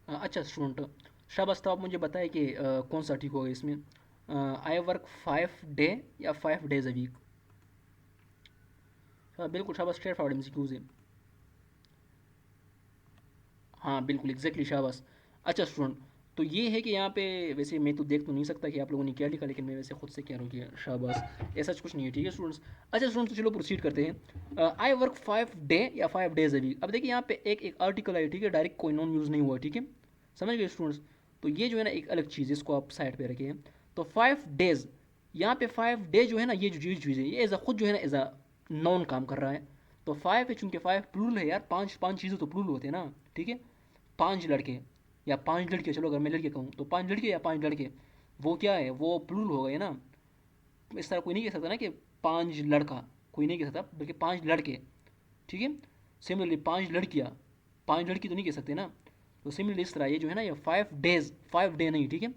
अच्छा स्टूडेंट, शाबाश। तो आप मुझे बताएं कि कौन सा ठीक होगा इसमें, आई वर्क 5 डे या 5 डेज अ वीक। हाँ बिल्कुल शाबाश, स्ट्रेट फॉरवर्ड एमसीक्यूज है। हाँ बिल्कुल एग्जैक्टली शाबाश। अच्छा स्टूडेंट, तो ये है कि यहाँ पे वैसे मैं तो देख तो नहीं सकता कि आप लोगों ने क्या लिखा, लेकिन मैं वैसे खुद से कह रहा हूँ कि शाबाश, ऐसा कुछ नहीं है। ठीक है स्टूडेंट्स। अच्छा स्टूडेंट्स, तो चलो प्रोसीड करते हैं। आई वर्क 5 डे या 5 डेज अ वीक। अब देखिए यहाँ पे एक एक आर्टिकल है, ठीक है, डायरेक्ट कोई नॉन यूज़ नहीं हुआ, ठीक है, समझ गए स्टूडेंट्स। तो ये जो है ना एक अलग चीज़ है, इसको आप साइड पे रखिए। तो 5 डेज, यहाँ पे 5 डे जो है ना, ये जो चीज़ है ये एज अ खुद जो है ना एज अ नॉन काम कर रहा है। तो 5 है, चूंकि 5 प्लूरल है यार, पांच पांच चीज़ें तो प्लूरल होते हैं ना, ठीक है। 5 लड़के या 5 लड़के, चलो अगर मैं लड़के कहूँ तो 5 लड़के या 5 लड़के, वो क्या है, वो प्लूरल हो गए ना। इस तरह कोई नहीं कह सकता ना कि 5 लड़का, कोई नहीं कह सकता, बल्कि 5 लड़के, ठीक है। सिमिलरली 5 लड़कियाँ, 5 लड़की तो नहीं कह सकते ना। तो सिमिलरली इस तरह ये जो है ना, ये 5 डेज, 5 डे नहीं, ठीक है,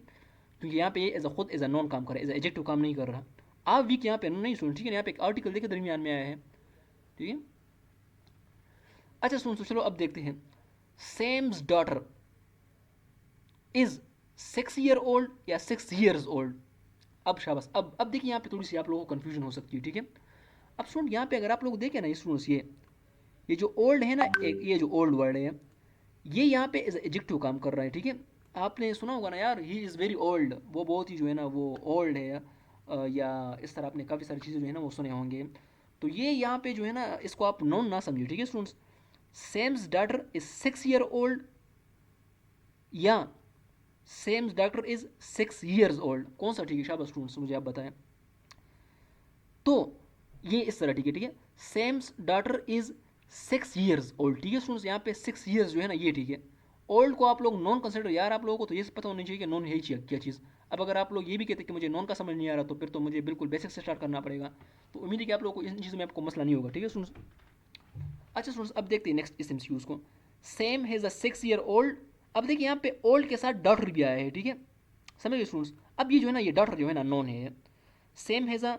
क्योंकि यहाँ पे ये एज अ खुद एज अ नॉन काम कर रहा है, एज एजेक्टिव काम नहीं कर रहा। आप वीक यहाँ पे नहीं सुन, ठीक है, यहाँ पे एक आर्टिकल देखे दरमियान में आया है, ठीक है। अच्छा सुन, तो चलो अब देखते हैं। Sam's daughter is 6 year old या 6 ईयर्स ओल्ड। अब शाबाश, अब देखिए यहाँ पे थोड़ी सी आप लोगों को कंफ्यूजन हो सकती है, ठीक है। अब स्टूडेंट यहाँ पे अगर आप लोग देखें ना स्टूडेंट्स, ये जो ओल्ड है ना, एक ये जो ओल्ड वर्ड है, ये यहाँ पे एज एडजेक्टिव काम कर रहा है, ठीक है। आपने सुना होगा ना यार, ही इज़ वेरी ओल्ड, वो बहुत ही जो है ना वो ओल्ड है, या इस तरह आपने काफ़ी सारी चीज़ें जो है ना वो सुने होंगे। तो ये यहाँ पे जो है ना, इसको आप नॉन ना समझिए, ठीक है students. Sam's daughter is 6 year old या Sam's doctor is 6 years old, कौन सा ठीक है? शाबाश स्टूडेंट्स, मुझे आप बताएं। तो ये इस तरह, ठीक है, ठीक है। Sam's daughter is 6 years old, ठीक है स्टूडेंट्स, यहाँ पे 6 ईयर्स जो है ना ये ठीक है। ओल्ड को आप लोग नॉन कंसिडर, यार आप लोगों को तो ये पता होना चाहिए कि नॉन है ही क्या चीज़। अब अगर आप लोग ये भी कहते हैं कि मुझे नॉन का समझ नहीं आ रहा, तो फिर तो मुझे बिल्कुल बेसिक से स्टार्ट करना पड़ेगा। तो उम्मीद है कि आप लोगों को इन चीज़ों में आपको मसला नहीं होगा, ठीक है स्टूडेंट्स। अच्छा स्टूडेंट्स, अब देखते हैं नेक्स्ट इस एमसीक्यूज को। Same has a 6 year old. अब देखिए यहाँ पे ओल्ड के साथ डॉटर भी आया है, ठीक है, समझ गए स्टूडेंट्स। अब ये जो है ना, ये डॉटर जो है ना नॉन है। Same has a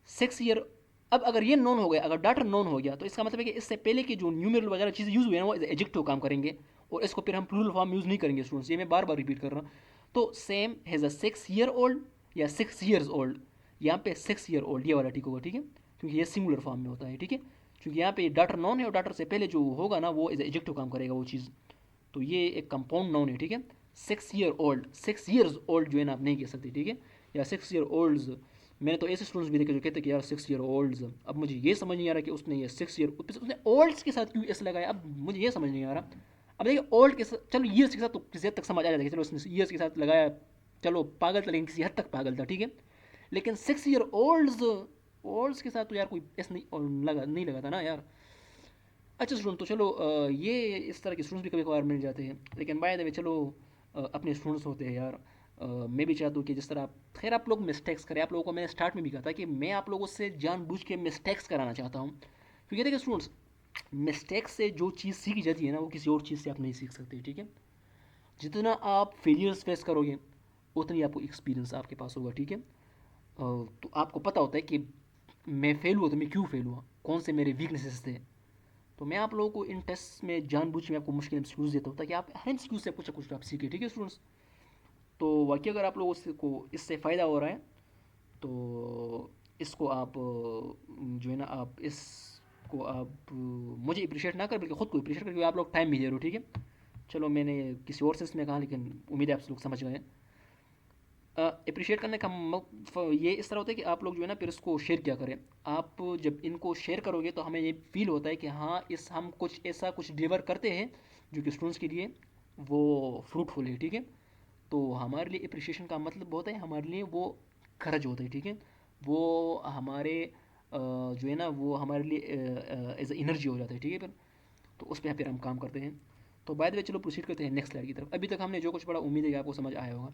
6 year. अब अगर ये नॉन हो गया, अगर डॉटर नॉन हो गया, तो इसका मतलब है कि इससे पहले की जो न्यूमेरल वगैरह चीज़ें यूज़ हुई है ना, वो एडजेक्टिव काम करेंगे, और इसको फिर हम प्लूरल फॉर्म यूज़ नहीं करेंगे स्टूडेंट्स, ये मैं बार बार रिपीट कर रहा हूँ। तो same has a 6 year old या 6 ईयर्स ओल्ड, यहाँ पे 6 ईयर ओल्ड ये वाला ठीक होगा, ठीक है, क्योंकि ये सिंगुलर फॉर्म में होता है, ठीक है। क्योंकि यहाँ पे डाटर नॉन है, और डाटर से पहले जो होगा ना वो एज एडजेक्टिव काम करेगा वो चीज़। तो ये एक कंपाउंड नाउन है, ठीक है। 6 ईयर ओल्ड, 6 ईयर्स ओल्ड जो है ना आप नहीं कह सकते, ठीक है, या 6 ईयर ओल्ड्स। मैंने तो ऐसे स्टूडेंट्स भी देखे जो कहते हैं कि यार 6 ईयर ओल्ड्स। अब मुझे ये समझ नहीं आ रहा कि उसने ये 6 ईयर, उसने ओल्ड्स के साथ क्यों ऐसे लगाया, अब मुझे ये समझ नहीं आ रहा। अब देखिए ओल्ड के साथ, चलो ईयर्स के साथ तो किसी हद तक समझ आ जाता है, चलो उसने ईयर्स के साथ लगाया, चलो पागल था, लेकिन किसी हद तक पागल था, ठीक है। लेकिन 6 ईयर ओल्ड्स, ओल्ड्स के साथ तो यार कोई ऐसा नहीं लगा, नहीं लगा था ना यार। अच्छा स्टूडेंट, तो चलो ये इस तरह के स्टूडेंट्स भी कभी कभार मिल जाते हैं, लेकिन बाय द वे चलो, अपने स्टूडेंट्स होते हैं यार। मैं भी चाहता हूँ कि जिस तरह आप, खैर आप लोग मिस्टेक्स करें, आप लोगों को मैंने स्टार्ट में भी कहा था कि मैं आप लोगों से जानबूझ के मिस्टेक्स कराना चाहता हूँ, क्योंकि देखिए स्टूडेंट्स, मिस्टेक्स से जो चीज़ सीखी जाती है ना, वो किसी और चीज़ से आप नहीं सीख सकते, ठीक है। जितना आप फेलियर्स फेस करोगे, उतनी आपको एक्सपीरियंस आपके पास होगा, ठीक है। तो आपको पता होता है कि मैं फेल हुआ तो मैं क्यों फेल हुआ, कौन से मेरे वीकनेसेस थे। तो मैं आप लोगों को इन टेस्ट में जानबूझ के आपको मुश्किल एमसीक्यूज देता हूँ, ताकि आप हर एमसीक्यू से कुछ ना कुछ आप सीखें, ठीक है स्टूडेंट्स। तो वाकई अगर आप लोगों को इससे फ़ायदा हो रहा है, तो इसको आप जो है ना, आप इसको आप मुझे अप्रिशिएट ना कर, बल्कि खुद को अप्रिशिएट करके आप लोग टाइम भी दे रहे हो, ठीक है। चलो मैंने किसी और सेंस में कहा, लेकिन उम्मीद है आप लोग समझ गए। अप्रिशिएट करने का ये इस तरह होता है कि आप लोग जो है ना फिर इसको शेयर क्या करें। आप जब इनको शेयर करोगे तो हमें ये फील होता है कि हाँ, इस हम कुछ ऐसा कुछ डिलीवर करते हैं जो कि स्टूडेंट्स के लिए वो फ्रूटफुल है, ठीक है। तो हमारे लिए अप्रिशिएशन का मतलब होता है, हमारे लिए वो खर्च होता है, ठीक है। वो हमारे जो है ना वो हमारे लिए एज एनर्जी हो जाता है, ठीक है। तो उस पर फिर हम काम करते हैं। तो बाय द वे चलो प्रोसीड करते हैं नेक्स्ट स्लाइड की तरफ। अभी तक हमने जो कुछ पढ़ा, उम्मीद है कि आपको समझ आया होगा।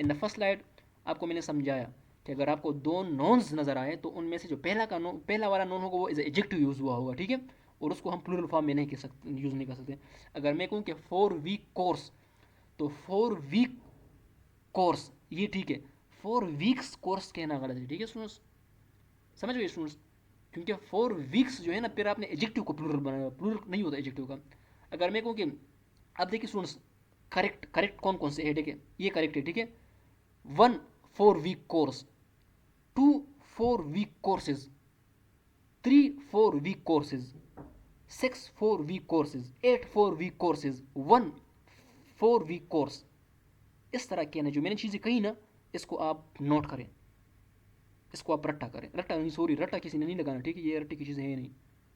इन द फर्स्ट स्लाइड आपको मैंने समझाया कि अगर आपको दो नॉन्स नज़र आए, तो उनमें से जो पहला वाला नॉन होगा वो एज एडजेक्टिव यूज़ हुआ होगा, ठीक है, और उसको हम प्लूरल फॉर्म में नहीं कह सकते, यूज़ नहीं कर सकते। अगर मैं कहूँ कि 4 वीक कोर्स, तो 4 वीक कोर्स ये ठीक है, 4 वीक्स कोर्स कहना गलत है, ठीक है स्टूडेंट्स, समझ गए स्टूडेंट्स। क्योंकि 4 वीक्स जो है ना, फिर आपने एडजेक्टिव को प्लूरल बनाया, प्लूरल नहीं होता एडजेक्टिव का। अगर मैं कहूँ कि, अब देखिए स्टूडेंट्स, करेक्ट करेक्ट कौन कौन से है, ठीक है, ये करेक्ट है, ठीक है। 1 4 week course, 2 4 week courses, 3 4 week courses, 6 4 week courses, 8 4 week courses, 1 4 week course. इस तरह के ना जो मैंने चीज़ें कही ना, इसको आप नोट करें, इसको आप रट्टा करें, रट्टा नहीं, सॉरी, रट्टा किसी ने नहीं लगाना, ठीक है, ये रट्टे की चीज़ें है नहीं।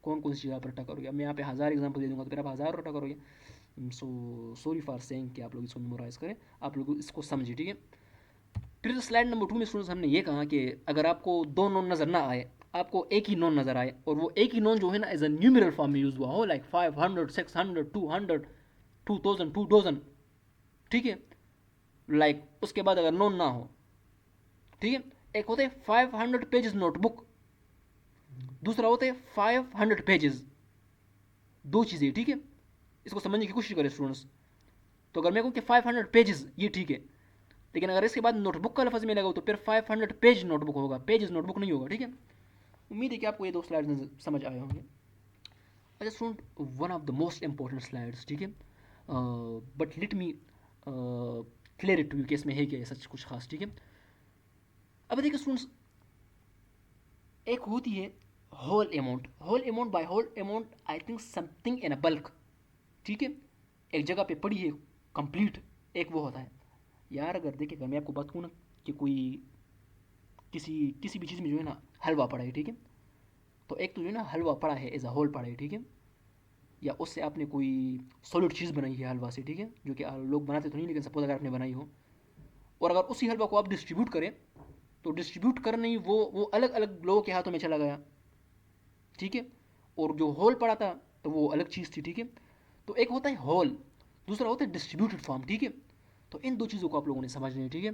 कौन कौन सी चीज़ आप रट्टा करोगे? अब मैं यहाँ पे 1000 एग्जाम्पल दे दूंगा तो फिर आप 1000 रट्टा करोगे। सो सॉरी फॉर सेइंग कि आप लोग इसको मेमोराइज करें, आप लोग इसको समझिए, ठीक है। फिर स्लाइड नंबर 2 में स्टूडेंट्स हमने ये कहा कि अगर आपको दो नॉन नज़र ना आए, आपको एक ही नॉन नज़र आए, और वो एक ही नॉन जो है ना एज अ न्यूमेरल फॉर्म में यूज़ हुआ हो, लाइक 500 600 200 2000 2000, ठीक है, लाइक उसके बाद अगर नॉन ना हो, ठीक है। एक होते हैं 500 पेजेस नोटबुक, दूसरा होते हैं 500 पेजेस, दो चीज़ें, ठीक है। इसको समझने की कोशिश करें स्टूडेंट्स। तो अगर मैं कहूँ कि 500 पेजेस, ये ठीक है, लेकिन अगर इसके बाद नोटबुक का लफ्ज़ में लगाऊँ तो फिर 500 पेज नोटबुक होगा, पेजेस नोटबुक नहीं होगा, ठीक है। उम्मीद है कि आपको ये दो स्लाइड्स समझ आए होंगे। अच्छा student, one of the most important slides, ठीक है, but let me clear it to you कि इसमें है क्या सच कुछ खास, ठीक है। अब देखिए स्टूडेंट्स, एक होती है whole amount, whole amount by whole amount I think something in a bulk, ठीक है, एक जगह पे पड़ी है कंप्लीट, एक वो होता है। यार अगर देखिए, अगर मैं आपको बात कहूँ ना कि कोई किसी किसी भी चीज़ में जो है ना हलवा पड़ा है, ठीक है, तो एक तो जो है ना हलवा पड़ा है एज अ होल पड़ा है, ठीक है, या उससे आपने कोई सॉलिड चीज़ बनाई है हलवा से, ठीक है, जो कि लोग बनाते तो नहीं, लेकिन सपोज अगर आपने बनाई हो, और अगर उसी हलवा को आप डिस्ट्रीब्यूट करें, तो डिस्ट्रीब्यूट करने ही वो अलग अलग लोगों के हाथों में चला गया, ठीक है, और जो होल पड़ा था तो वो अलग चीज़ थी, ठीक है। तो एक होता है होल, दूसरा होता है डिस्ट्रीब्यूटेड फॉर्म, ठीक है। तो इन दो चीज़ों को आप लोगों ने समझना है, ठीक है।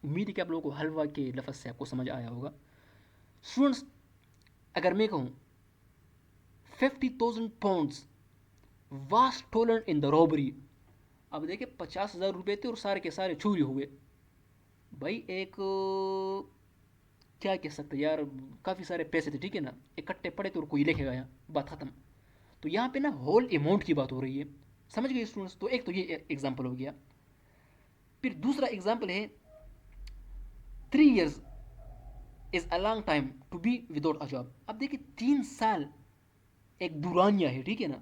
उम्मीद है कि आप लोगों को हलवा के लफ्ज़ से आपको समझ आया होगा। स्टूडेंट्स, अगर मैं कहूँ 50,000 pounds was stolen in the robbery, अब देखिए 50,000 रुपये थे और सारे के सारे चोरी हुए, भाई एक क्या कह सकते हैं यार, काफ़ी सारे पैसे थे, ठीक है ना, इकट्ठे पड़े थे और कोई लेके गया, बात ख़त्म। तो यहाँ पे ना होल अमाउंट की बात हो रही है, समझ गए स्टूडेंट्स। तो एक तो ये एग्जांपल हो गया। फिर दूसरा एग्जांपल है 3 years is a long time to be without a job. अब देखिए 3 साल एक दुरानिया है, ठीक है ना,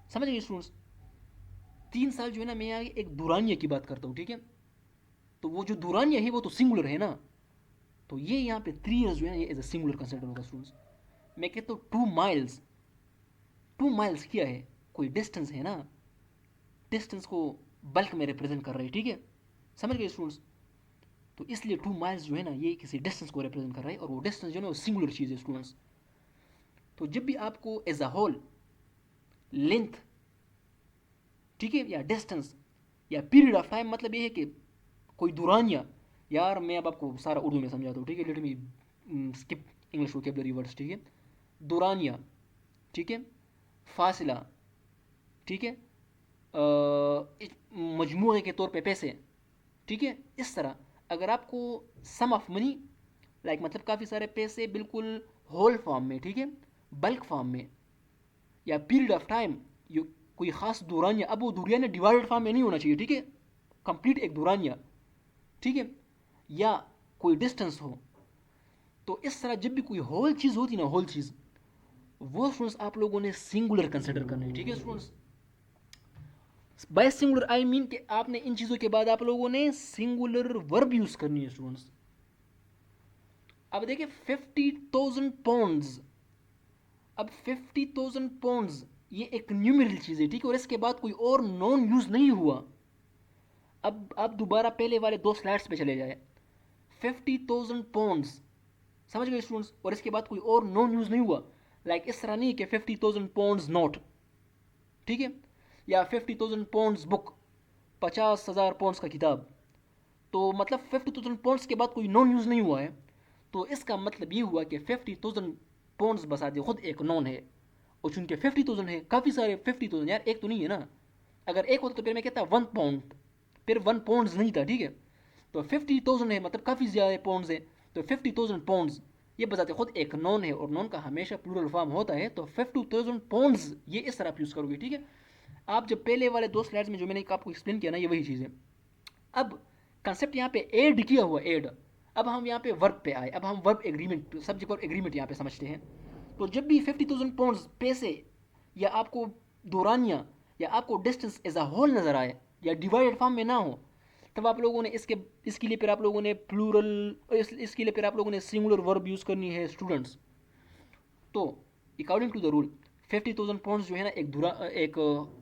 समझ गए स्टूडेंट्स। 3 साल जो है ना, मैं यहाँ एक दुरानिया की बात करता हूँ, ठीक है। तो वो जो दुरानिया है वो तो सिंगुलर है ना, तो ये यहाँ पे 3 years जो है ना, ये एज अ सिंगुलर कंसिडर होगा स्टूडेंट्स। मैं कहता हूँ 2 miles, 2 miles क्या है, कोई डिस्टेंस है ना, डिस्टेंस को बल्क में रिप्रेजेंट कर रहे हैं, ठीक है, समझ गए स्टूडेंट्स। तो इसलिए 2 miles जो है ना, ये किसी डिस्टेंस को रिप्रेजेंट कर रहा है, और वो डिस्टेंस जो है ना वो सिंगुलर चीज़ है स्टूडेंट्स। तो जब भी आपको एज अ होल लेंथ, ठीक है, या डिस्टेंस या पीरियड ऑफ टाइम, मतलब ये है कि कोई दुरानिया, यार मैं अब आपको सारा उर्दू में समझाता हूँ, ठीक है, let me skip English vocabulary words, ठीक है। दुरानिया, ठीक है, फासिला, ठीक है, मजमूए के तौर पे पैसे, ठीक है। इस तरह अगर आपको सम ऑफ मनी, लाइक मतलब काफ़ी सारे पैसे बिल्कुल होल फॉर्म में, ठीक है, बल्क फॉर्म में, या पीरियड ऑफ टाइम, ये कोई ख़ास दुरानिया, अब वो दुरानिया डिवाइडेड फॉर्म में नहीं होना चाहिए, ठीक है, कंप्लीट एक दुरानिया, ठीक है, या कोई डिस्टेंस हो। तो इस तरह जब भी कोई होल चीज़ होती ना, होल चीज़, वो स्टूडेंट्स आप लोगों ने सिंगुलर कंसिडर करना है, ठीक है students. By singular I mean कि आपने इन चीज़ों के बाद आप लोगों ने सिंगुलर वर्ब यूज़ करनी है स्टूडेंट्स। अब देखिए 50,000 पाउंड्स, अब 50,000 पाउंड्स ये एक न्यूमेरल चीज़ है, ठीक है, और इसके बाद कोई और नॉन यूज़ नहीं हुआ। अब आप दोबारा पहले वाले दो स्लाइड्स पे चले जाए, 50,000 पाउंड्स, समझ गए स्टूडेंट्स, और इसके बाद कोई और नॉन यूज़ नहीं हुआ, लाइक इस तरह नहीं कि 50,000 पाउंड्स नोट, ठीक है, या 50,000 पाउंड्स बुक, 50,000 पाउंड्स का किताब। तो मतलब 50,000 पाउंड्स के बाद कोई नॉन यूज़ नहीं हुआ है, तो इसका मतलब ये हुआ कि 50,000 पाउंड्स बसाते खुद एक नॉन है, और चूंकि 50,000 है, काफ़ी सारे 50,000, यार एक तो नहीं है ना, अगर एक होता तो फिर मैं कहता 1 पाउंड, फिर 1 पाउंड्स नहीं था, ठीक है। तो 50,000 है, मतलब काफ़ी ज़्यादा पाउंड्स है, तो 50,000 पाउंड्स ये बजाते खुद एक नॉन है, और नॉन का हमेशा प्लूरल फॉर्म होता है, तो 50,000 पाउंड्स ये इस तरह आप यूज़ करोगे, ठीक है। आप जब पहले वाले 2 स्लाइड्स में जो मैंने आपको एक्सप्लेन किया ना, ये वही चीज़ है। अब कंसेप्ट यहाँ पे ऐड किया हुआ, ऐड। अब हम यहाँ पे वर्ब पे आए, अब हम verb agreement, subject verb agreement यहाँ पे समझते हैं। तो जब भी 50,000 पाउंड्स पैसे या आपको दौरानिया या आपको डिस्टेंस एज अ होल नज़र आए या डिवाइडेड फॉर्म में ना हो, तब आप लोगों ने इसके लिए फिर आप लोगों ने प्लूरल, इसके लिए फिर आप लोगों ने सिंगुलर वर्ब यूज़ करनी है स्टूडेंट्स। तो according to the rule 50,000 pounds जो है ना एक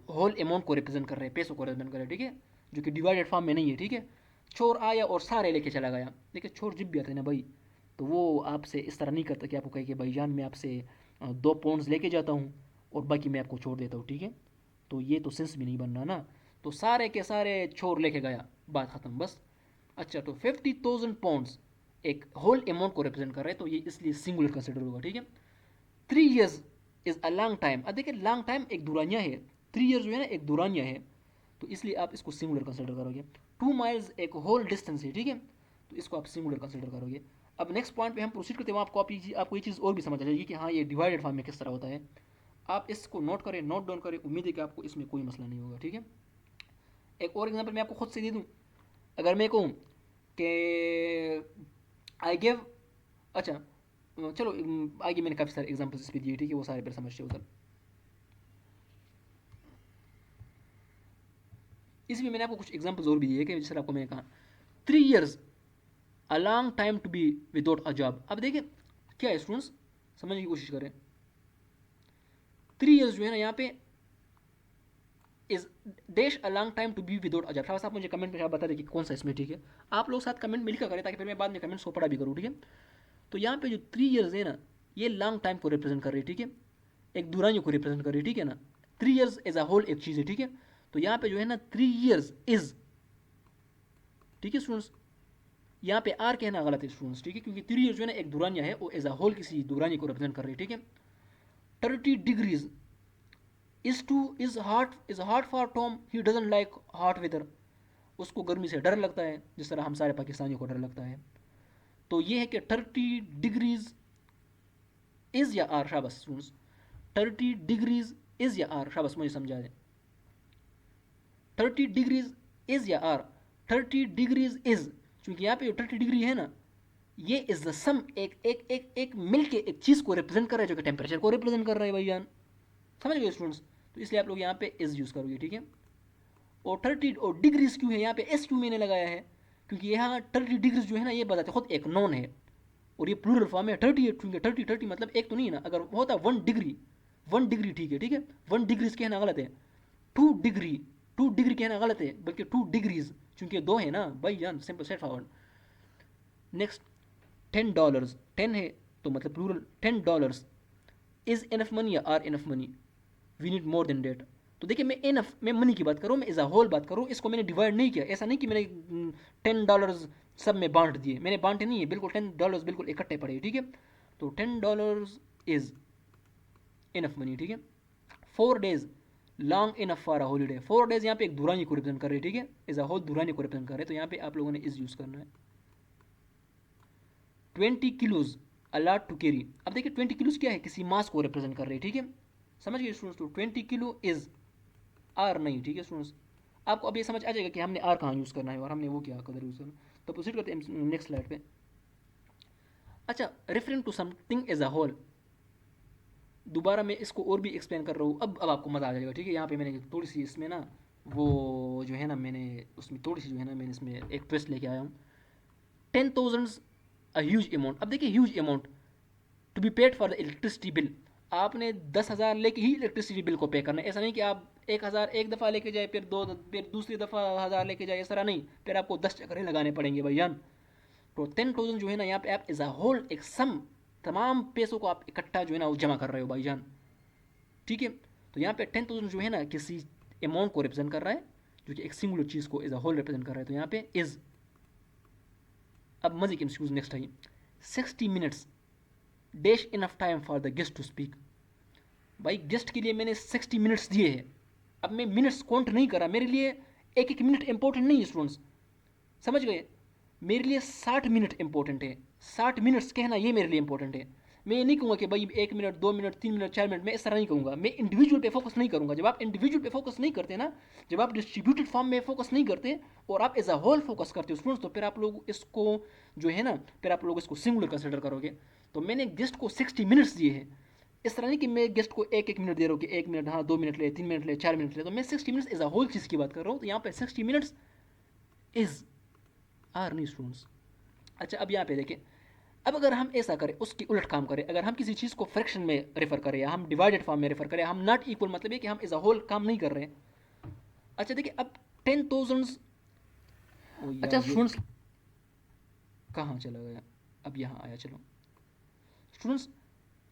होल अमाउंट को रिप्रेजेंट कर रहे हैं, पैसों को रिप्रेजेंट कर रहे हैं, ठीक है, जो कि डिवाइडेड फॉर्म में नहीं है, ठीक है। चोर आया और सारे लेके चला गया, देखिए चोर जिब भी आते हैं ना भाई, तो वो आपसे इस तरह नहीं करता कि आपको कहे कि भाईजान मैं आपसे 2 पाउंड्स लेके जाता हूँ और बाकी मैं आपको छोड़ देता हूँ, ठीक है। तो ये तो सेंस भी नहीं बनना ना, तो सारे के सारे चोर लेके गया, बात ख़त्म बस। अच्छा, तो 50,000 पाउंड्स एक होल अमाउंट को रिप्रेजेंट कर रहे हैं, तो ये इसलिए सिंगुलर कंसिडर होगा, ठीक है। 3 years is a long time. अब देखिए लॉन्ग टाइम एक दुरानिया है, 3 years जो है ना एक दुरानिया है, तो इसलिए आप इसको सिंगुलर कंसिडर करोगे। 2 miles एक होल डिस्टेंस है, ठीक है, तो इसको आप सिंगुलर कंसिडर करोगे। अब नेक्स्ट पॉइंट पे हम प्रोसीड करते हैं, आपको ये चीज़ और भी समझ आ जाएगी कि हाँ ये डिवाइडेड फॉर्म में किस तरह होता है। आप इसको नोट करें, नोट डाउन करें, उम्मीद है कि आपको इसमें कोई मसला नहीं होगा, ठीक है। एक और एग्जांपल मैं आपको खुद से दे दूं, अगर मैं कहूँ कि आई गिव, अच्छा चलो आगे मैंने काफ़ी सारे एग्जांपल्स इस पर दिए, ठीक है, वो सारे पर समझते उधर। इसमें मैंने आपको कुछ एग्जांपल्स और भी दिए कि जिस तरह आपको मैंने कहा 3 years a long time to be without a job. अब देखिए क्या है स्टूडेंट्स, समझने की कोशिश करें। 3 years जो है ना यहाँ पे is dash a long time to be without a job. शाबाश, आप मुझे कमेंट में बता दें कि कौन सा इसमें, ठीक है। आप लोग साथ कमेंट में लिखा करें ताकि फिर मैं बाद में कमेंट्स को पढ़ा भी करूँ, ठीक है। तो यहाँ पे जो 3 years है ना, ये लॉन्ग टाइम को रिप्रेजेंट कर रही है, ठीक है, एक दुरानी को रिप्रेजेंट कर रही है, ठीक है ना। 3 years एज अ होल एक चीज़ है, ठीक है। तो यहाँ पे जो है ना 3 years इज, ठीक है स्टूडेंट्स, यहाँ पे आर कहना गलत है स्टूडेंट्स, ठीक है, क्योंकि 3 years जो है ना एक दुरानिया है, वो एज अ होल किसी दुरानी को रिप्रेजेंट कर रही है, ठीक है। 30 degrees is hot for Tom, he doesn't like hot weather. उसको गर्मी से डर लगता है, जिस तरह हम सारे पाकिस्तानियों को डर लगता है। तो ये है कि 30 डिग्रीज इज या आर, शाबाश स्टूडेंट्स, 30 डिग्रीज इज या आर, शाबाश मुझे समझा दें। 30 डिग्रीज इज या आर, 30 डिग्रीज इज, क्योंकि यहाँ पे 30 डिग्री है ना, ये इज द सम, एक मिल के एक चीज़ को रिप्रेजेंट कर रहा है, जो कि टेम्परेचर को रिप्रेजेंट कर रहा है भाईजान, समझ गए स्टूडेंट्स। तो इसलिए आप लोग यहाँ पे इज यूज़ करोगे, ठीक है। और 30 और डिग्रीज क्यों है यहाँ पे, एस क्यों मैंने लगाया है, क्योंकि यहाँ 30 डिग्रीज जो है ना, ये बताते खुद एक नॉन है और ये प्लूरल फॉर्म है। 30 क्योंकि 30 मतलब एक तो नहीं है ना, अगर होता 1 डिग्री, 1 डिग्री ठीक है, ठीक है, 1 डिग्रीज कहना गलत है। 2 डिग्री, 2 डिग्री कहना गलत है, बल्कि 2 डिग्रीज, क्योंकि 2 है ना भाई जान, सिंपल सेट फॉरवर्ड। नेक्स्ट, $10, 10 है तो मतलब प्लूरल, $10 इज इनफ मनी या are enough money, we need more than that. तो देखिए मैं इनफ, मैं मनी की बात करूँ, मैं एज अ होल बात करूँ, इसको मैंने डिवाइड नहीं किया, ऐसा नहीं कि मैंने $10 सब में बांट दिए, मैंने बांटे नहीं है, बिल्कुल $10 बिल्कुल इकट्ठे पड़े, ठीक है। तो $10 इज इनफ मनी, ठीक है। 4 days long enough for a holiday, 4 days यहाँ पे एक दुरानी को रिप्रेजेंट कर रही है, ठीक है, एज अ होल दुरानी को रिप्रेजेंट कर रहे हैं, तो यहाँ पे आप लोगों ने इज यूज़ करना है। 20 kilos अलाट टू कैरी। अब देखिए 20 kilos क्या है, किसी मास को रिप्रेजेंट कर रही है, ठीक है, समझ गए स्टूडेंट्स। तो 20 किलो इज आर नहीं, ठीक है स्टूडेंट्स। आपको अब ये समझ आ जाएगा कि हमने आर कहाँ यूज़ करना है और हमने वो क्या कदर यूज़ करना। तो प्रोसीड करते हैं नेक्स्ट स्लाइड पे। अच्छा, referring to something as a whole, दोबारा मैं इसको और भी एक्सप्लेन कर रहा हूँ, अब आपको मज़ा आ जाएगा, ठीक है। यहाँ पे मैंने थोड़ी सी इसमें ना वो जो है ना, मैंने उसमें थोड़ी सी जो है ना, मैंने इसमें एक ट्विस्ट लेके आया हूँ। 10,000 अ ह्यूज अमाउंट। अब देखिए huge amount to be paid for the electricity bill, आपने 10,000 लेके ही इलेक्ट्रिसिटी बिल को पे करना है। ऐसा नहीं कि आप 1,000 एक दफ़ा लेके जाए, फिर दूसरी दफ़ा 1,000 लेके जाए, ऐसा नहीं, फिर आपको 10 चक्कर लगाने पड़ेंगे भैया। तो 10,000 जो है ना, यहाँ पे आप एज अ होल एक सम, तमाम पैसों को आप इकट्ठा जो है ना वो जमा कर रहे हो भाईजान, ठीक है। तो यहाँ पे 10,000 जो है ना किसी अमाउंट को रिप्रेजेंट कर रहा है, जो कि एक सिंगुलर चीज़ को एज अ होल रिप्रेजेंट कर रहा है, तो यहाँ पे इज। अब मजे की excuse next I, 60 minutes dash enough time for the guest to speak. भाई गेस्ट के लिए मैंने 60 मिनट्स दिए हैं, अब मैं मिनट्स काउंट नहीं कर रहा, मेरे लिए एक एक मिनट इंपॉर्टेंट नहीं है स्टूडेंट्स, समझ गए। मेरे लिए 60 मिनट इंपॉर्टेंट है, 60 मिनट्स कहना ये मेरे लिए इंपॉर्टेंट है। मैं ये नहीं कहूँगा कि भाई 1 मिनट 2 मिनट 3 मिनट 4 मिनट, मैं इस तरह नहीं कहूँगा। मैं इंडिविजुअल पे फोकस नहीं करूँगा। जब आप इंडिविजुअल पे फोकस नहीं करते ना, जब आप डिस्ट्रीब्यूटेड फॉर्म में फोकस नहीं करते और आप एज अ होल फोकस करते हो स्टूडेंट्स, तो फिर आप लोग इसको जो है ना, फिर आप लोग इसको सिंगुलर कंसिडर करोगे। तो मैंने गेस्ट को 60 मिनट्स दिए हैं। इस तरह नहीं कि मैं गेस्ट को 1 1 मिनट दे रहा हूँ कि 1 मिनट, हाँ 2 मिनट ले, 3 मिनट ले, 4 मिनट ले। तो मैं 60 मिनट्स एज अ होल चीज़ की बात कर रहा हूँ। तो यहाँ पे 60 मिनट्स इज आर नहीं स्टूडेंट्स। अच्छा, अब यहाँ पे देखें, अब अगर हम ऐसा करें, उसकी उलट काम करें, अगर हम किसी चीज़ को फ्रैक्शन में रेफर करें या हम डिवाइडेड फॉर्म में रेफर करें, हम नॉट इक्वल मतलब है कि हम एज अ होल काम नहीं कर रहे हैं। अच्छा देखिए, अब 10,000, अच्छा स्टूडेंट्स कहाँ चला गया, अब यहाँ आया, चलो students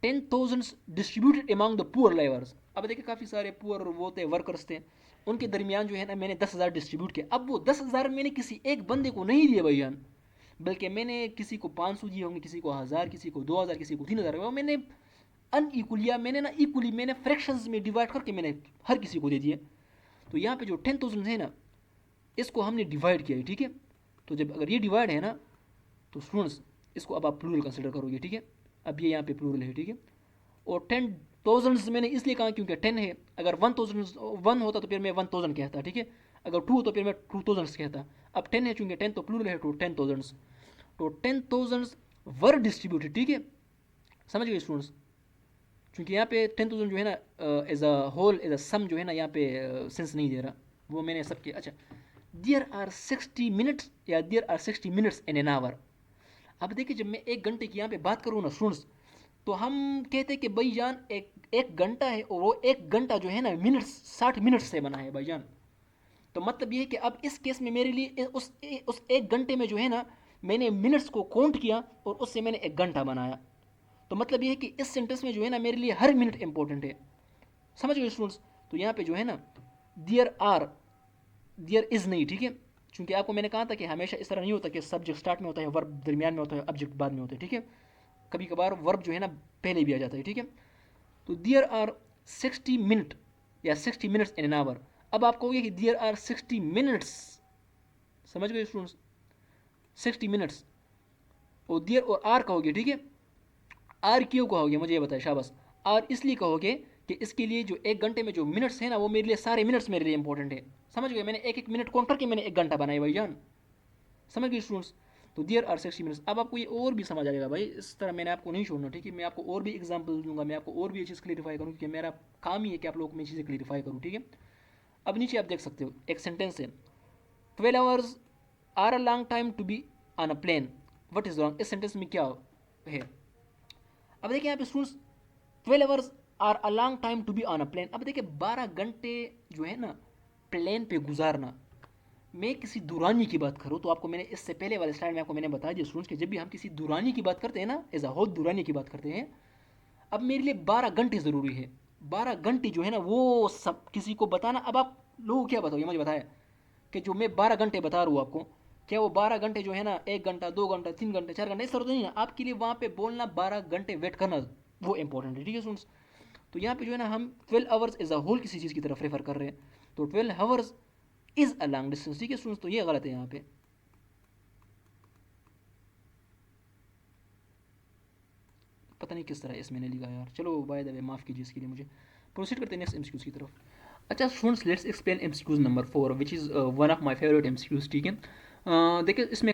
10,000 distributed among the poor labours. अब देखिए काफ़ी सारे पुअर वो थे, वर्कर्स थे, उनके दरमियान जो है ना मैंने 10,000 डिस्ट्रीब्यूट किया। अब वो 10,000 मैंने किसी एक बंदे को नहीं दिए भैया, बल्कि मैंने किसी को 500 दिए होंगे, किसी को 1,000, किसी को 2,000, किसी को 3,000। वो मैंने अनइक्वली या मैंने ना इक्वली मैंने फ्रैक्शंस में डिवाइड करके मैंने हर किसी को दे दिए। तो यहाँ पे जो 10,000 है ना, इसको हमने डिवाइड किया है, ठीक है। तो जब अगर ये डिवाइड है ना, तो स्टूडेंट्स इसको अब आप प्लूरल कंसिडर करोगे, ठीक है। अब ये यहाँ पे प्लूरल है, ठीक है। और 10,000 मैंने इसलिए कहा क्योंकि 10 है। अगर 1,001 होता तो फिर मैं 1,000 कहता, ठीक है। अगर 2 हो तो फिर मैं 2,000 कहता। अब 10 है, चूंकि 10 तो प्लूरल है, तो 10,000। तो 10,000 वर डिस्ट्रीब्यूटेड, ठीक है, समझ गए स्टूडेंट्स। क्योंकि यहाँ पे 10,000 जो है ना as a whole, as a sum जो है ना, यहाँ पे सेंस नहीं दे रहा, वो मैंने सब किया। अच्छा, देयर आर 60 मिनट्स या there are 60 minutes in an hour. अब देखिए, जब मैं 1 घंटे की यहाँ पे बात करूँ ना स्टूडेंट्स, तो हम कहते हैं कि भाईजान एक एक घंटा है, और वो 1 घंटा जो है ना मिनट्स 60 मिनट से बना है भाईजान। तो मतलब ये है कि अब इस केस में मेरे लिए उस 1 घंटे में जो है ना, मैंने मिनट्स को काउंट किया और उससे मैंने 1 घंटा बनाया। तो मतलब ये है कि इस सेंटेंस में जो है ना मेरे लिए हर मिनट इंपॉर्टेंट है, समझ गए स्टूडेंट्स। तो यहाँ पे जो है ना दियर आर, दियर इज नहीं, ठीक है। क्योंकि आपको मैंने कहा था कि हमेशा इस तरह नहीं होता कि सब्जेक्ट स्टार्ट में होता है, वर्ब दरमियान में होता है, ऑब्जेक्ट बाद में होता है, ठीक है। कभी कभार वर्ब जो है ना पहले भी आ जाता है, ठीक है। तो दियर आर 60 मिनट या 60 मिनट्स इन एन आवर। अब आप कहोगे कि दियर आर 60 मिनट्स, समझ गए स्टूडेंट्स, 60 मिनट्स। और दियर और आर कहोगे, ठीक है। आर क्यों कहोगे, मुझे ये बताए शाबाश। आर इसलिए कहोगे कि इसके लिए जो 1 घंटे में जो मिनट्स है ना, वो मेरे लिए सारे मिनट्स मेरे लिए इंपॉर्टेंट है, समझ गए। मैंने एक एक मिनट काउंट करके मैंने 1 घंटा बनाया भाईजान, समझ गए स्टूडेंट्स। तो दियर आर 60 मिनट्स। अब आपको ये और भी समझ आ जाएगा भाई, इस तरह मैंने आपको नहीं छोड़ना, ठीक है। मैं आपको और भी एग्जाम्पल दूंगा, मैं आपको और भी ये चीज़ क्लियरिफाई करूँ, क्योंकि मेरा काम ही है कि आप लोगों को मैं चीज़ें क्लियरिफाई करूँ, ठीक है। अब नीचे आप देख सकते हो एक सेंटेंस है, 12 hours are a long time to be on a plane, what is wrong. इस सेंटेंस में क्या है। अब देखिए यहाँ पे students, 12 hours are a long time to be on a plane. अब देखिए 12 घंटे जो है ना प्लेन पे गुजारना, मैं किसी दुरानी की बात करूँ तो आपको मैंने इससे पहले वाले स्लाइड में आपको मैंने बताया दिया स्टूडेंट्स कि जब भी हम किसी दुरानी की बात करते हैं ना, एज अ होल दुरानी की बात करते हैं, अब मेरे लिए 12 घंटे ज़रूरी है। 12 घंटे जो है ना वो सब किसी को बताना। अब आप लोगों को क्या बताओगे, मुझे बताया कि जो मैं 12 घंटे बता रहा हूँ आपको, क्या वो 12 घंटे जो है ना 1 घंटा 2 घंटा 3 घंटे 4 घंटे इस तरह तो नहीं ना। आपके लिए वहाँ पे बोलना 12 घंटे वेट करना वो इंपॉर्टेंट है, ठीक है स्टूडेंट्स। तो यहाँ पे जो है ना हम 12 आवर्स एज अ होल किसी चीज़ की तरफ रेफर कर रहे हैं, तो 12 hours is a long distance, ठीक है स्टूडेंट्स। तो ये गलत है यहाँ पे। पता नहीं किस तरह इसमें मैंने लिखा यार, चलो बाय द वे माफ़ कीजिए इसके लिए मुझे। प्रोसीड करते हैं नेक्स्ट एमसीक्यूज की तरफ। अच्छा students, let's explain MCQs number 4 which is one of my favourite MCQs, ठीक है। देखिए इसमें